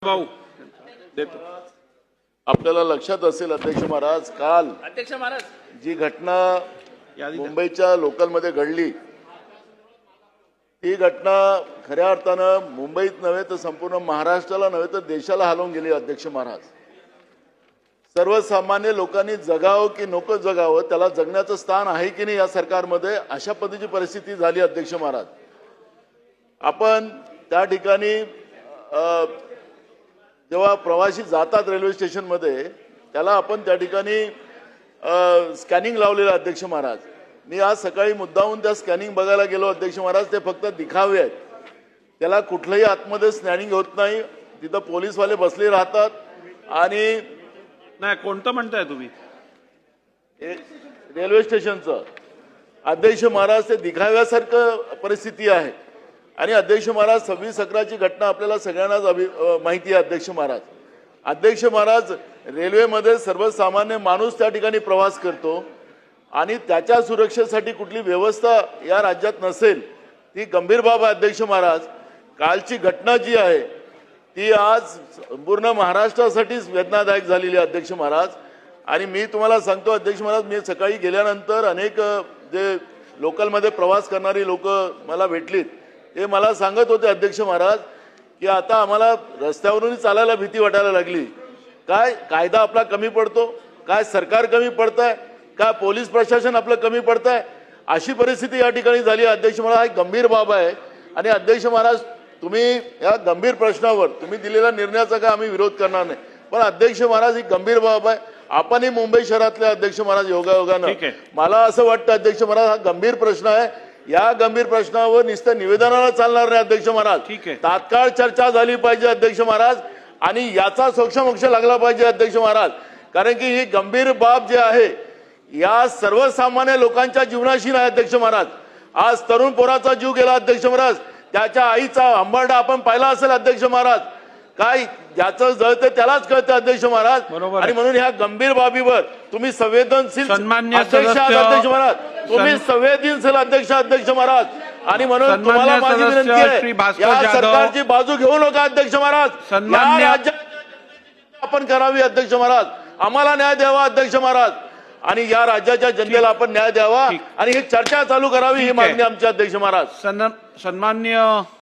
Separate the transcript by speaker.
Speaker 1: भाऊ देतो.
Speaker 2: आपल्याला लक्षात असेल अध्यक्ष महाराज, काल
Speaker 3: अध्यक्ष महाराज
Speaker 2: जी घटना
Speaker 1: यादी द्या.
Speaker 2: मुंबईच्या लोकलमध्ये घडली, ती घटना खऱ्या अर्थानं मुंबईत नव्हे तर संपूर्ण महाराष्ट्राला नव्हे तर देशाला हलवून गेली. अध्यक्ष महाराज, सर्वसामान्य लोकांनी जगावं की नको जगावं, त्याला जगण्याचं स्थान आहे की नाही या सरकारमध्ये, अशा पद्धतीची परिस्थिती झाली. अध्यक्ष महाराज, आपण त्या ठिकाणी जेव्हा प्रवासी जातात रेल्वे स्टेशनमध्ये, त्याला आपण त्या ठिकाणी स्कॅनिंग लावलेलं. अध्यक्ष महाराज, मी आज सकाळी मुद्दामून त्या स्कॅनिंग बघायला गेलो. अध्यक्ष महाराज, ते फक्त दिखावे आहेत, त्याला कुठलंही आतमध्ये स्कॅनिंग होत नाही. तिथं पोलीसवाले बसले राहतात आणि
Speaker 1: नाही, कोणतं म्हणताय तुम्ही?
Speaker 2: रेल्वे स्टेशनचं अध्यक्ष महाराज, ते दिखाव्यासारखं परिस्थिती आहे. आणि अध्यक्ष महाराज, 26/11ची घटना आपल्याला सगळ्यांनाच माहिती आहे. अध्यक्ष महाराज, रेल्वेमध्ये सर्वसामान्य माणूस त्या ठिकाणी प्रवास करतो आणि त्याच्या सुरक्षेसाठी कुठली व्यवस्था या राज्यात नसेल, ती गंभीर बाब आहे. अध्यक्ष महाराज, कालची घटना जी आहे ती आज संपूर्ण महाराष्ट्रासाठीच वेदनादायक झालेली आहे. अध्यक्ष महाराज, आणि मी तुम्हाला सांगतो अध्यक्ष महाराज, मी सकाळी गेल्यानंतर अनेक जे लोकलमध्ये प्रवास करणारी लोक मला भेटलीत, ते मला सांगत होते अध्यक्ष महाराज की आता आम्हाला रस्त्यावरूनही चालायला भीती वाटायला लागली. काय कायदा आपला कमी पडतो, काय सरकार कमी पडतंय, काय पोलीस प्रशासन आपलं कमी पडतंय, अशी परिस्थिती या ठिकाणी झाली. अध्यक्ष महाराज, हा गंभीर बाब आहे. आणि अध्यक्ष महाराज, तुम्ही या गंभीर प्रश्नावर तुम्ही दिलेल्या निर्णयाचा काय आम्ही विरोध करणार नाही, पण अध्यक्ष महाराज, ही गंभीर बाब आहे. आपणही मुंबई शहरातले अध्यक्ष महाराज योगायोगानं, मला असं वाटतं अध्यक्ष महाराज, हा गंभीर प्रश्न आहे. या गंभीर प्रश्नावर नुसतं निवेदनाला चालणार नाही. अध्यक्ष महाराज, तात्काळ चर्चा झाली पाहिजे. अध्यक्ष महाराज, आणि याचा सोक्षमोक्ष लागला पाहिजे. अध्यक्ष महाराज, कारण की ही गंभीर बाब जी आहे या सर्वसामान्य लोकांच्या जीवनाशी नाही. अध्यक्ष महाराज, आज तरुण पोराचा जीव गेला. अध्यक्ष महाराज, त्याच्या आईचा हंबरडा आपण पाहिला असेल. अध्यक्ष महाराज, काय ज्याचं जळतं त्यालाच कळतं. अध्यक्ष महाराज, आणि म्हणून ह्या गंभीर बाबीवर तुम्ही संवेदनशील अध्यक्ष महाराज, तुम्ही संवेदनशील अध्यक्ष महाराज, आणि म्हणून तुम्हाला माझी विनंती आहे, या सरकारची बाजू घेऊ नका. अध्यक्ष महाराज, या राज्यात आपण करावी. अध्यक्ष महाराज, आम्हाला न्याय द्यावा. अध्यक्ष महाराज, आणि या राज्याच्या जनतेला आपण न्याय द्यावा आणि ही चर्चा चालू करावी, ही मागणी आमची. अध्यक्ष महाराज,
Speaker 1: सन्माननीय